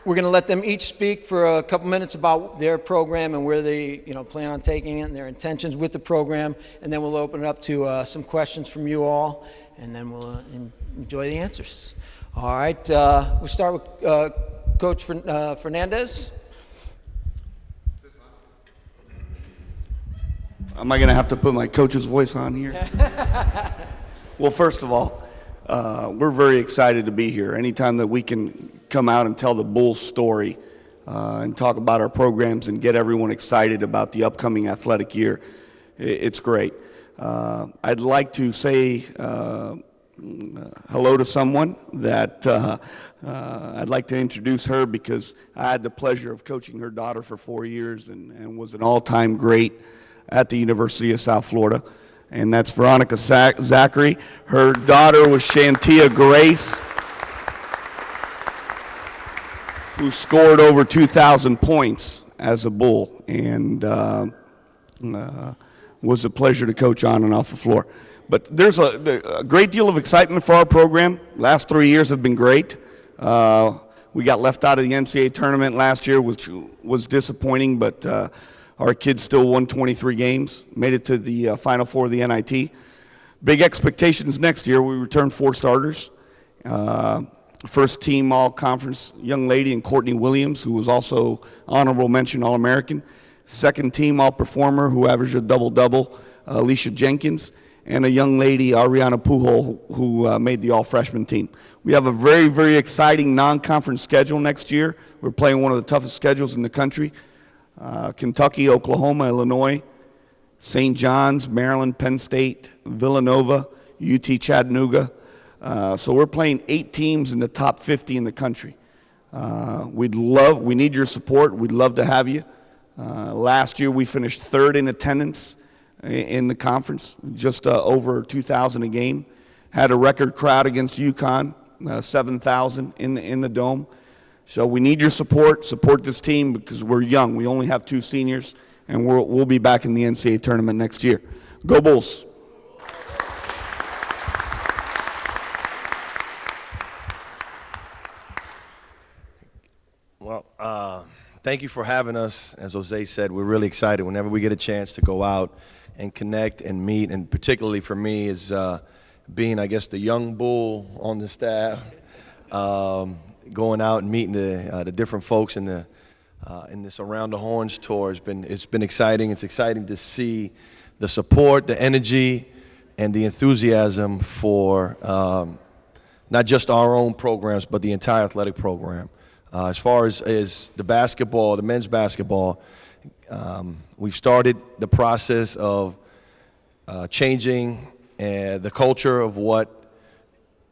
We're going to let them each speak for a couple minutes about their program and where they, plan on taking it and their intentions with the program, and then we'll open it up to some questions from you all, and then we'll enjoy the answers. All right, we'll start with Coach Fernandez. Am I going to have to put my coach's voice on here? Well, first of all, we're very excited to be here. Anytime that we can come out and tell the Bulls story and talk about our programs and get everyone excited about the upcoming athletic year, it's great. I'd like to say hello to someone that I'd like to introduce her, because I had the pleasure of coaching her daughter for 4 years and was an all-time great at the University of South Florida, and that's Veronica Zachary. Her daughter was Shantia Grace, who scored over 2,000 points as a Bull, and was a pleasure to coach on and off the floor. But there's a great deal of excitement for our program. Last 3 years have been great. We got left out of the NCAA tournament last year, which was disappointing, but our kids still won 23 games, made it to the Final Four of the NIT. Big expectations next year. We return 4 starters. First team all-conference young lady in Courtney Williams, who was also honorable mention All-American. Second team all-performer who averaged a double-double, Alicia Jenkins. And a young lady, Ariana Pujol, who made the all-freshman team. We have a very, very exciting non-conference schedule next year. We're playing one of the toughest schedules in the country. Kentucky, Oklahoma, Illinois, St. John's, Maryland, Penn State, Villanova, UT Chattanooga. So we're playing 8 teams in the top 50 in the country. We need your support. We'd love to have you. Last year we finished 3rd in attendance in the conference, just over 2,000 a game. Had a record crowd against UConn, 7,000 in the Dome. So we need your support. Support this team, because we're young. We only have 2 seniors, and we'll be back in the NCAA tournament next year. Go Bulls. Well, thank you for having us. As Jose said, we're really excited whenever we get a chance to go out and connect and meet, and particularly for me is being, I guess, the young Bull on the staff. Going out and meeting the different folks in this Around the Horns tour it's been exciting. It's exciting to see the support, the energy, and the enthusiasm for not just our own programs, but the entire athletic program. As far as the basketball, the men's basketball, we've started the process of changing the culture of what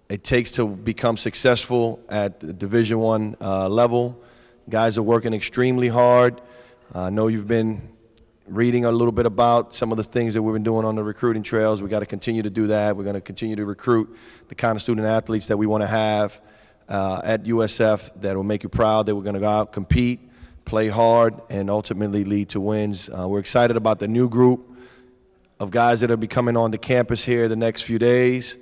it takes to become successful at the Division I level. Guys are working extremely hard. I know you've been reading a little bit about some of the things that we've been doing on the recruiting trails. We've got to continue to do that. We're going to continue to recruit the kind of student athletes that we want to have at USF that will make you proud, that we're going to go out, compete, play hard, and ultimately lead to wins. We're excited about the new group of guys that will be coming on the campus here the next few days.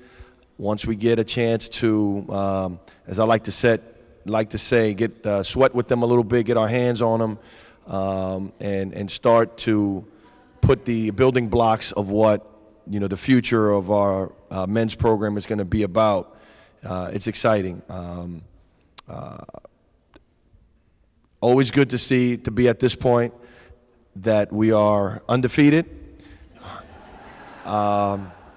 Once we get a chance to, as I like to say, get sweat with them a little bit, get our hands on them, and start to put the building blocks of what the future of our men's program is going to be about. It's exciting. Always good to be at this point that we are undefeated.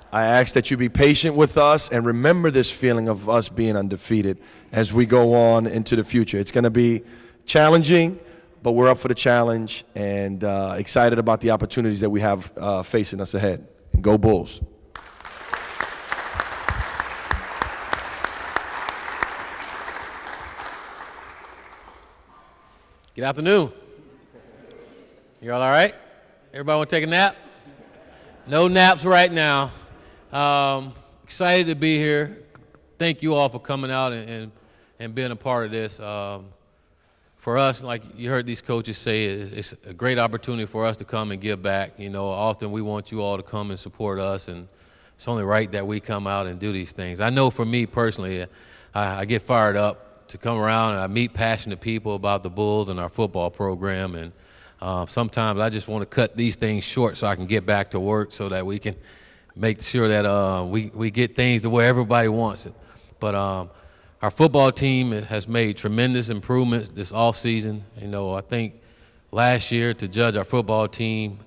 I ask that you be patient with us and remember this feeling of us being undefeated as we go on into the future. It's going to be challenging, but we're up for the challenge and excited about the opportunities that we have facing us ahead. And go Bulls. Good afternoon. You all right? Everybody want to take a nap? No naps right now. Excited to be here. Thank you all for coming out and being a part of this. For us, like you heard these coaches say, it's a great opportunity for us to come and give back. Often we want you all to come and support us, and it's only right that we come out and do these things. I know for me personally, I get fired up to come around and I meet passionate people about the Bulls and our football program. And sometimes I just want to cut these things short so I can get back to work so that we can make sure that we get things the way everybody wants it. But our football team has made tremendous improvements this offseason. You know, I think last year to judge our football team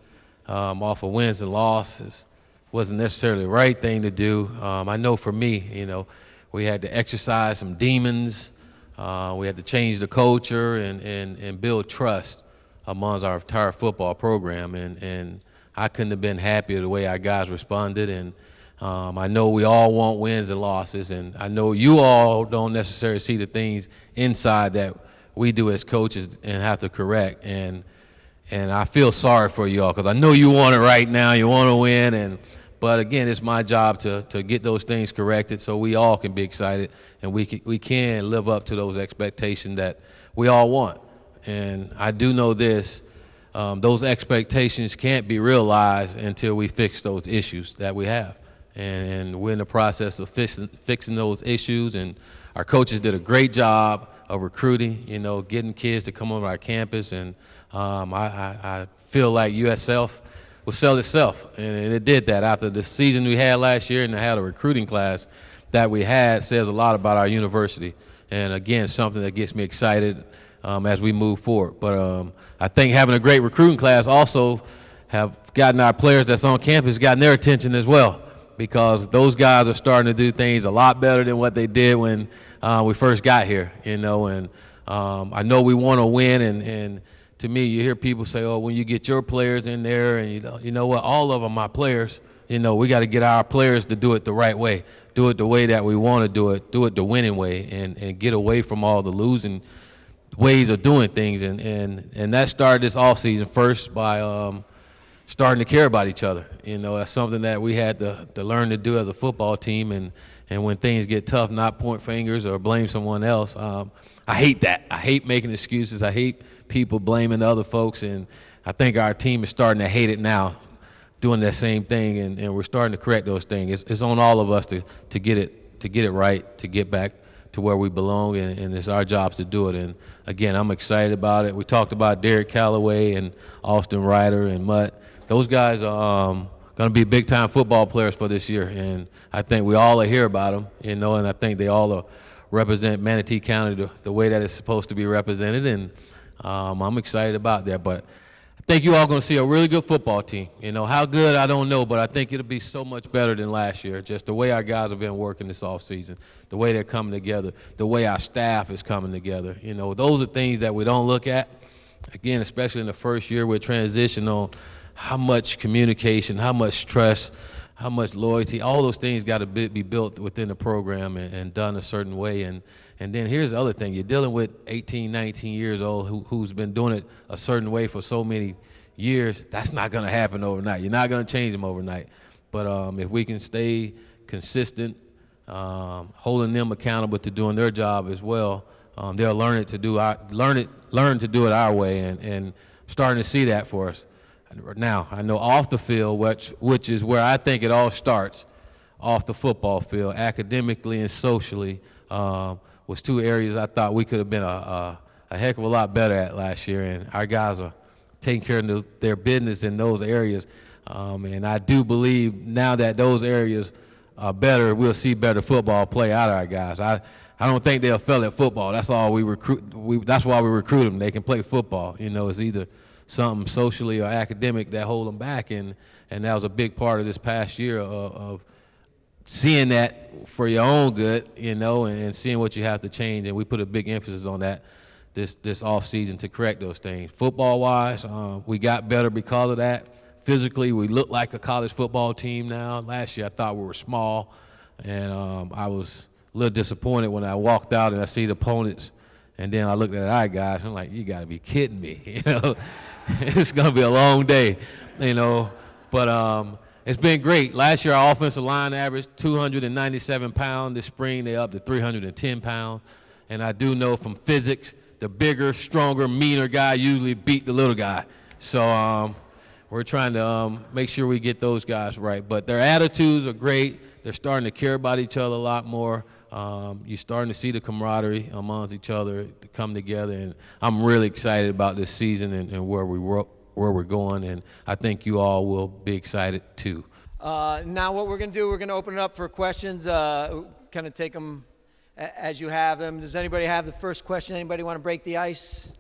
off of wins and losses wasn't necessarily the right thing to do. I know for me, you know, we had to exercise some demons. We had to change the culture and build trust amongst our entire football program. And I couldn't have been happier the way our guys responded. And I know we all want wins and losses. And I know you all don't necessarily see the things inside that we do as coaches and have to correct. And I feel sorry for you all because I know you want it right now. You want to win. But again, it's my job to get those things corrected so we all can be excited and we can live up to those expectations that we all want. And I do know this, those expectations can't be realized until we fix those issues that we have. And we're in the process of fixing those issues, and our coaches did a great job of recruiting, you know, getting kids to come on our campus. And I feel like USF will sell itself, and it did that. After the season we had last year and I had a recruiting class that we had says a lot about our university. And again, something that gets me excited as we move forward. But I think having a great recruiting class also have gotten our players that's on campus, gotten their attention as well, because those guys are starting to do things a lot better than what they did when we first got here, you know. And I know we want to win, and to me, you hear people say, oh, when you get your players in there, and you know what, all of them are players. You know, we got to get our players to do it the right way, do it the way that we want to do it the winning way, and get away from all the losing ways of doing things. And that started this offseason first by starting to care about each other. You know, that's something that we had to learn to do as a football team. And when things get tough, not point fingers or blame someone else. I hate that. I hate making excuses. I hate people blaming other folks, and I think our team is starting to hate it now, doing that same thing, and we're starting to correct those things. It's on all of us to get it right, to get back to where we belong, and it's our jobs to do it. And again, I'm excited about it. We talked about Derek Callaway and Austin Ryder and Mutt. Those guys are going to be big-time football players for this year, and I think we all hear about them, you know, and I think they all represent Manatee County the way that it's supposed to be represented, and I'm excited about that. But I think you all going to see a really good football team. You know, how good, I don't know, but I think it'll be so much better than last year, just the way our guys have been working this offseason, the way they're coming together, the way our staff is coming together. You know, those are things that we don't look at. Again, especially in the first year, we're transitioning on how much communication, how much trust, how much loyalty, all those things got to be built within the program and done a certain way. And then here's the other thing. You're dealing with 18, 19 years old who's been doing it a certain way for so many years. That's not going to happen overnight. You're not going to change them overnight. But if we can stay consistent, holding them accountable to doing their job as well, they'll learn to do it our way, and starting to see that for us. Now, I know off the field, which is where I think it all starts, off the football field, academically and socially, was two areas I thought we could have been a heck of a lot better at last year, and our guys are taking care of their business in those areas. And I do believe now that those areas are better, we'll see better football play out of our guys. I don't think they'll fail at football. That's all we recruit. That's why we recruit them. They can play football. You know, it's either something socially or academic that hold them back, and that was a big part of this past year of seeing that for your own good, you know, and seeing what you have to change. And we put a big emphasis on that this off season to correct those things. Football-wise, we got better because of that. Physically, we look like a college football team now. Last year, I thought we were small, and I was a little disappointed when I walked out and I see the opponents, and then I looked at our guys, and I'm like, you got to be kidding me, you know. It's going to be a long day, you know. But it's been great. Last year, our offensive line averaged 297 pounds. This spring, they're up to 310 pounds. And I do know from physics, the bigger, stronger, meaner guy usually beat the little guy. So we're trying to make sure we get those guys right. But their attitudes are great. They're starting to care about each other a lot more. you're starting to see the camaraderie amongst each other to come together, and I'm really excited about this season and where we're going, and I think you all will be excited too. Now what we're going to do, we're going to open it up for questions, kind of take them as you have them. Does anybody have the first question? Anybody want to break the ice?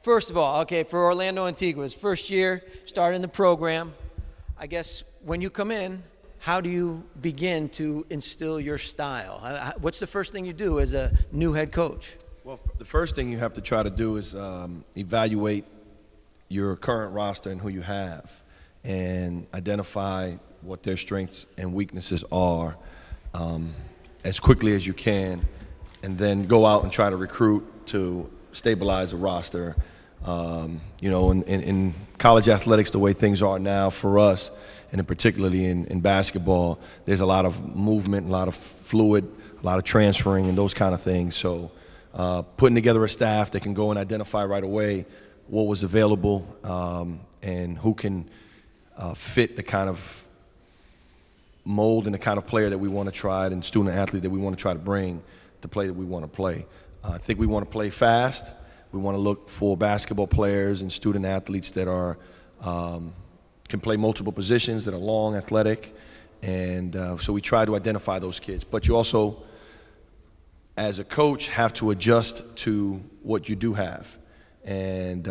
First of all, okay, for Orlando Antigua's first year, starting the program, I guess when you come in, how do you begin to instill your style? What's the first thing you do as a new head coach? Well, the first thing you have to try to do is evaluate your current roster and who you have, and identify what their strengths and weaknesses are as quickly as you can, and then go out and try to recruit to stabilize the roster. You know, in college athletics, the way things are now for us, and particularly in basketball, there's a lot of movement, a lot of fluid, a lot of transferring and those kind of things. So putting together a staff that can go and identify right away what was available and who can fit the kind of mold and the kind of player that we want to try, and student athlete that we want to try to bring to play that we want to play. I think we want to play fast. We want to look for basketball players and student athletes that are can play multiple positions, that are long, athletic, and so we try to identify those kids. But you also, as a coach, have to adjust to what you do have. And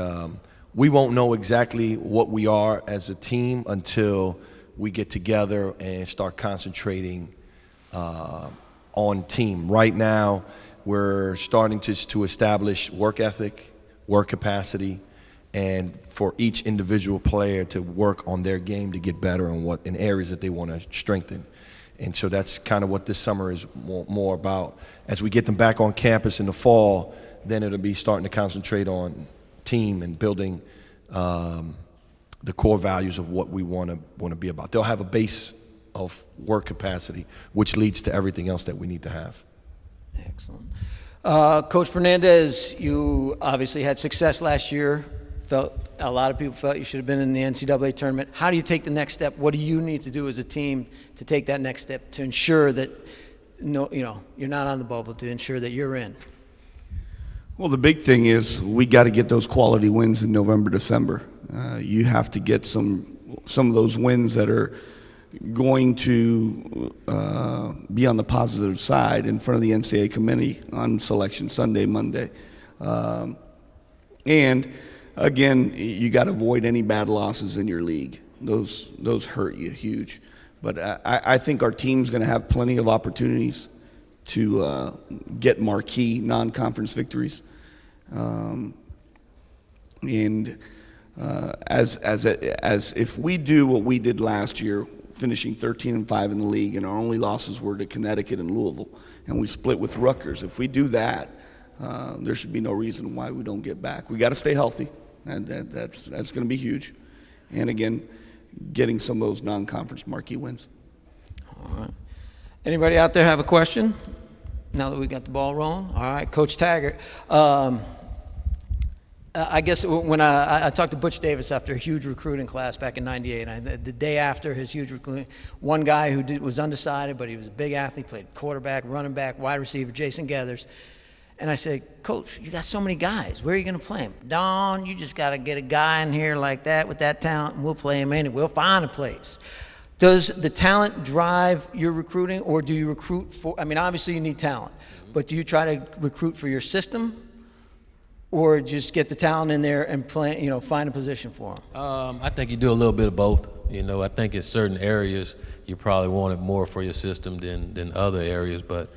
we won't know exactly what we are as a team until we get together and start concentrating on team. Right now, we're starting to establish work ethic, work capacity, and for each individual player to work on their game to get better in areas that they want to strengthen. And so that's kind of what this summer is more about. As we get them back on campus in the fall, then it'll be starting to concentrate on team and building the core values of what we want to be about. They'll have a base of work capacity, which leads to everything else that we need to have. Excellent. Coach Fernandez, you obviously had success last year. A lot of people felt you should have been in the NCAA tournament. How do you take the next step? What do you need to do as a team to take that next step to ensure that you're not on the bubble, to ensure that you're in? Well, the big thing is we got to get those quality wins in November, December. You have to get some of those wins that are going to be on the positive side in front of the NCAA committee on Selection Sunday, Monday. And again, you got to avoid any bad losses in your league. Those hurt you huge. But I think our team's going to have plenty of opportunities to get marquee non-conference victories. As if we do what we did last year, finishing 13-5 in the league, and our only losses were to Connecticut and Louisville, and we split with Rutgers. If we do that, there should be no reason why we don't get back. We got to stay healthy, and that's going to be huge. And again, getting some of those non-conference marquee wins. All right. Anybody out there have a question? Now that we got the ball rolling, all right, Coach Taggart. I guess when I talked to Butch Davis after a huge recruiting class back in '98, and the day after his huge recruiting, one guy who was undecided, but he was a big athlete, played quarterback, running back, wide receiver, Jason Gathers. And I said, Coach, you got so many guys. Where are you going to play him? Don, you just got to get a guy in here like that with that talent, and we'll play him in, and we'll find a place. Does the talent drive your recruiting, or do you recruit for, I mean, obviously you need talent, but do you try to recruit for your system, or just get the talent in there and play, find a position for them? I think you do a little bit of both. I think in certain areas you probably want it more for your system than other areas, but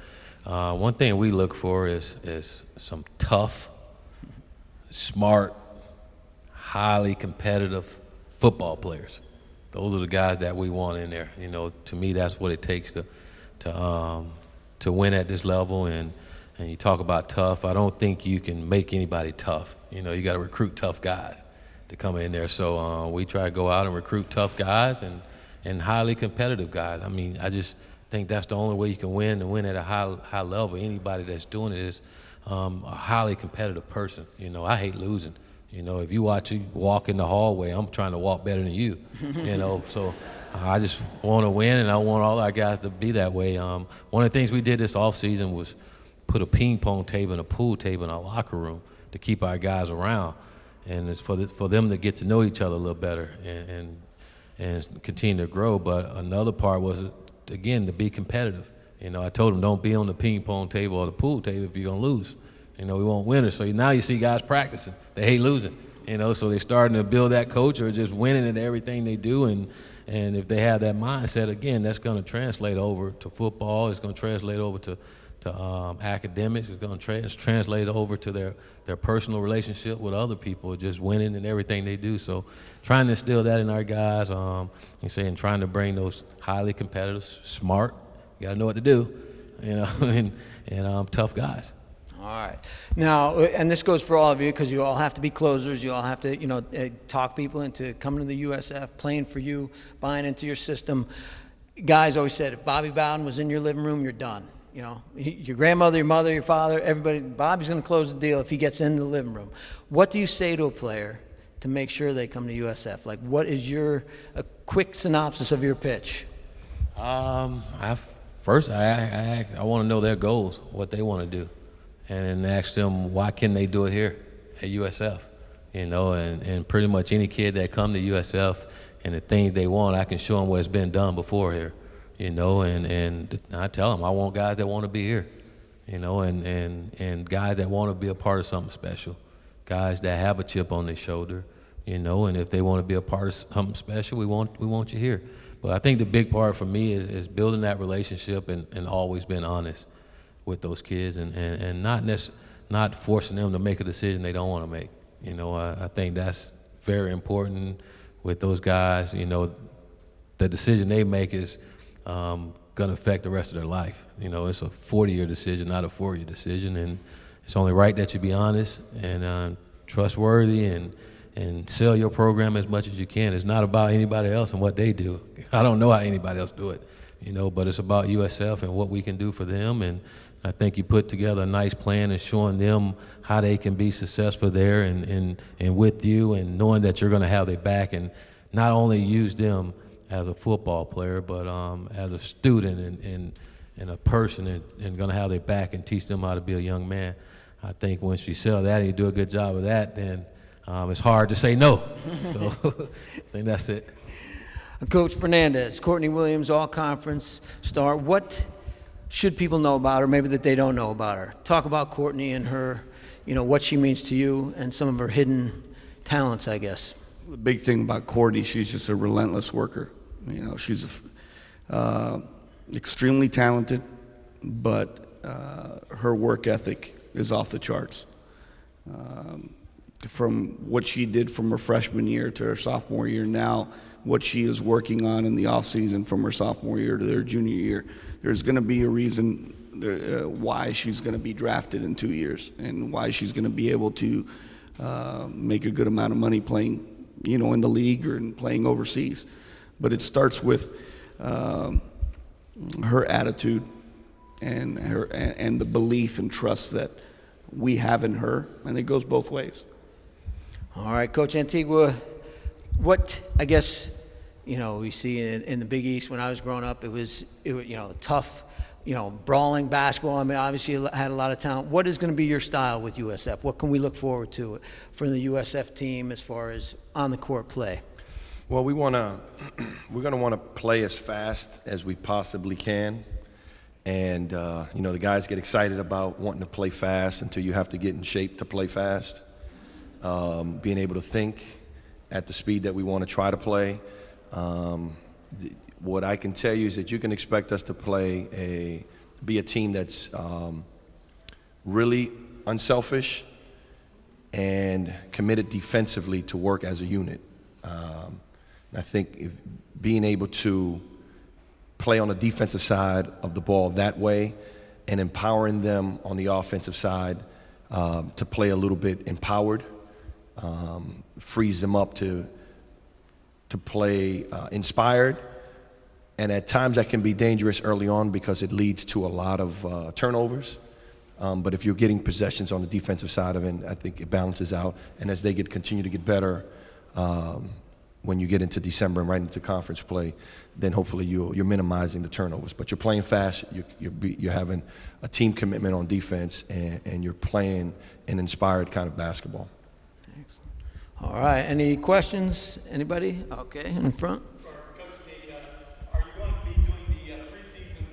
one thing we look for is some tough, smart, highly competitive football players. Those are the guys that we want in there. To me, that's what it takes to win at this level. And you talk about tough. I don't think you can make anybody tough. You got to recruit tough guys to come in there. So we try to go out and recruit tough guys and highly competitive guys. I mean, I just think that's the only way you can win, and win at a high level. Anybody that's doing it is a highly competitive person. I hate losing. You know, if you watch you walk in the hallway, I'm trying to walk better than you. You know, so I just want to win, and I want all our guys to be that way. One of the things we did this offseason was put a ping pong table and a pool table in our locker room to keep our guys around, and it's for them to get to know each other a little better and continue to grow. But another part was, again, to be competitive. You know, I told them, don't be on the ping pong table or the pool table if you're gonna lose. You know, we want winners. So now you see guys practicing. They hate losing. You know, so they're starting to build that culture of just winning at everything they do. And if they have that mindset, again, that's going to translate over to football. It's going to translate over to academics. It's going to translate over to their personal relationship with other people, just winning in everything they do. So trying to instill that in our guys, and trying to bring those highly competitive, smart, you got to know what to do, you know, and tough guys. All right. Now, and this goes for all of you because you all have to be closers. You all have to, talk people into coming to the USF, playing for you, buying into your system. Guys always said, if Bobby Bowden was in your living room, you're done. You know, your grandmother, your mother, your father, everybody, Bobby's going to close the deal if he gets into the living room. What do you say to a player to make sure they come to USF? Like, what is a quick synopsis of your pitch? First, I want to know their goals, what they want to do. And ask them, why can they do it here at USF? You know, and pretty much any kid that come to USF and the things they want, I can show them what's been done before here. You know, and I tell them, I want guys that want to be here. You know, and guys that want to be a part of something special. Guys that have a chip on their shoulder. You know, and if they want to be a part of something special, we want you here. But I think the big part for me is building that relationship and always being honest with those kids and not forcing them to make a decision they don't want to make. You know, I think that's very important with those guys. You know, the decision they make is going to affect the rest of their life. You know, it's a 40-year decision, not a 4-year decision, and it's only right that you be honest and trustworthy and sell your program as much as you can. It's not about anybody else and what they do. I don't know how anybody else do it, you know, but it's about USF and what we can do for them. And I think you put together a nice plan and showing them how they can be successful there and with you, and knowing that you're going to have their back and not only use them as a football player, but as a student and a person and going to have their back and teach them how to be a young man. I think once you sell that and you do a good job of that, then it's hard to say no. So I think that's it. Coach Fernandez, Courtney Williams, all-conference star. What should people know about her, maybe that they don't know about her? Talk about Courtney and her, you know, what she means to you and some of her hidden talents, I guess. The big thing about Courtney, she's just a relentless worker. You know, she's extremely talented, but her work ethic is off the charts. From what she did from her freshman year to her sophomore year, now what she is working on in the offseason from her sophomore year to their junior year, there's going to be a reason why she's going to be drafted in 2 years and why she's going to be able to make a good amount of money playing, you know, in the league or in playing overseas. But it starts with her attitude and the belief and trust that we have in her, and it goes both ways. All right, Coach Antigua, what, I guess, you know, we see in the Big East when I was growing up, it was you know, tough, you know, brawling basketball. I mean, obviously you had a lot of talent. What is going to be your style with USF? What can we look forward to for the USF team as far as on-the-court play? Well, we're going to want to play as fast as we possibly can. And, you know, the guys get excited about wanting to play fast until you have to get in shape to play fast. Being able to think at the speed that we want to try to play. What I can tell you is that you can expect us to be a team that's really unselfish and committed defensively to work as a unit. I think being able to play on the defensive side of the ball that way and empowering them on the offensive side to play a little bit empowered frees them up to play inspired. And at times that can be dangerous early on because it leads to a lot of turnovers. But if you're getting possessions on the defensive side of it, I think it balances out. And as they continue to get better, when you get into December and right into conference play, then hopefully you're minimizing the turnovers. But you're playing fast, you're having a team commitment on defense, and you're playing an inspired kind of basketball. Excellent. All right, any questions? Anybody? Okay, in the front. Coach K, are you going to be doing the preseason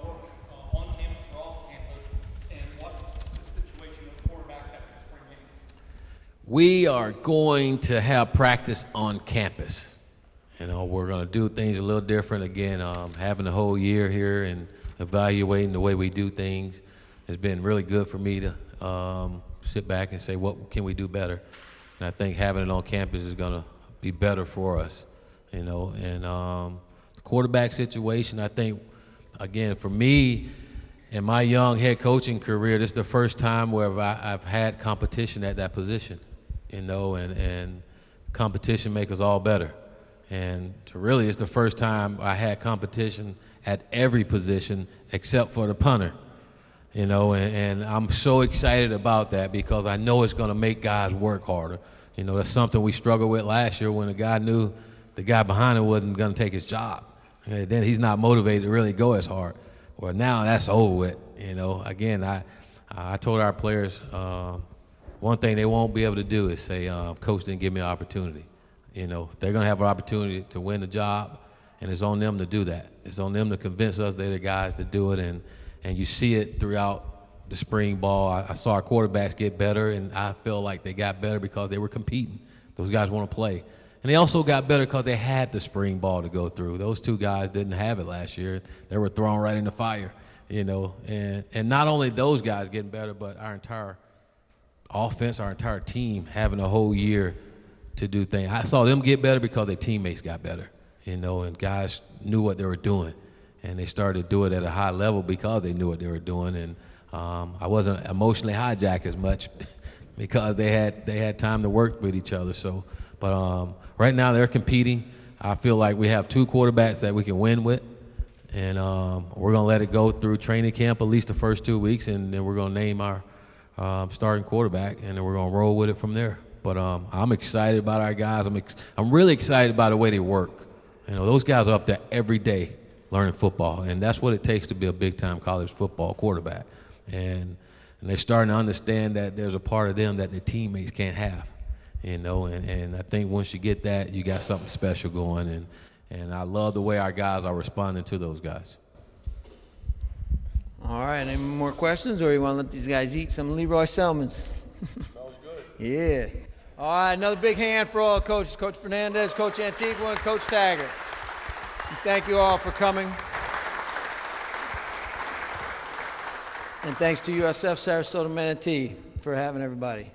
work on campus or off campus, and what's the situation with quarterbacks after the spring game? We are going to have practice on campus. You know, we're going to do things a little different. Again, having the whole year here and evaluating the way we do things has been really good for me to sit back and say, what can we do better? And I think having it on campus is going to be better for us, you know. And the quarterback situation, I think, again, for me, in my young head coaching career, this is the first time where I've had competition at that position, you know, and competition makes us all better. And really, it's the first time I had competition at every position except for the punter, you know, and I'm so excited about that because I know it's going to make guys work harder. You know, that's something we struggled with last year when the guy knew the guy behind him wasn't going to take his job. And then he's not motivated to really go as hard. Well, now that's over with, you know. Again, I told our players one thing they won't be able to do is say, Coach didn't give me an opportunity. You know, they're going to have an opportunity to win the job, and it's on them to do that. It's on them to convince us they're the guys to do it, and you see it throughout the spring ball. I saw our quarterbacks get better, and I feel like they got better because they were competing. Those guys want to play. And they also got better because they had the spring ball to go through. Those two guys didn't have it last year. They were thrown right in the fire, you know. And not only those guys getting better, but our entire offense, our entire team having a whole year to do things. I saw them get better because their teammates got better, you know, and guys knew what they were doing. And they started to do it at a high level because they knew what they were doing. And I wasn't emotionally hijacked as much because they had time to work with each other. So, but right now they're competing. I feel like we have two quarterbacks that we can win with. And we're going to let it go through training camp at least the first 2 weeks, and then we're going to name our starting quarterback, and then we're going to roll with it from there. But I'm excited about our guys. I'm really excited about the way they work. You know, those guys are up there every day learning football, and that's what it takes to be a big-time college football quarterback. And they're starting to understand that there's a part of them that their teammates can't have, you know. And I think once you get that, you got something special going. And I love the way our guys are responding to those guys. All right, any more questions, or you want to let these guys eat some Leroy Selmans? Sounds good. Yeah. All right, another big hand for all coaches, Coach Fernandez, Coach Antigua, and Coach Taggart. And thank you all for coming. And thanks to USF Sarasota Manatee for having everybody.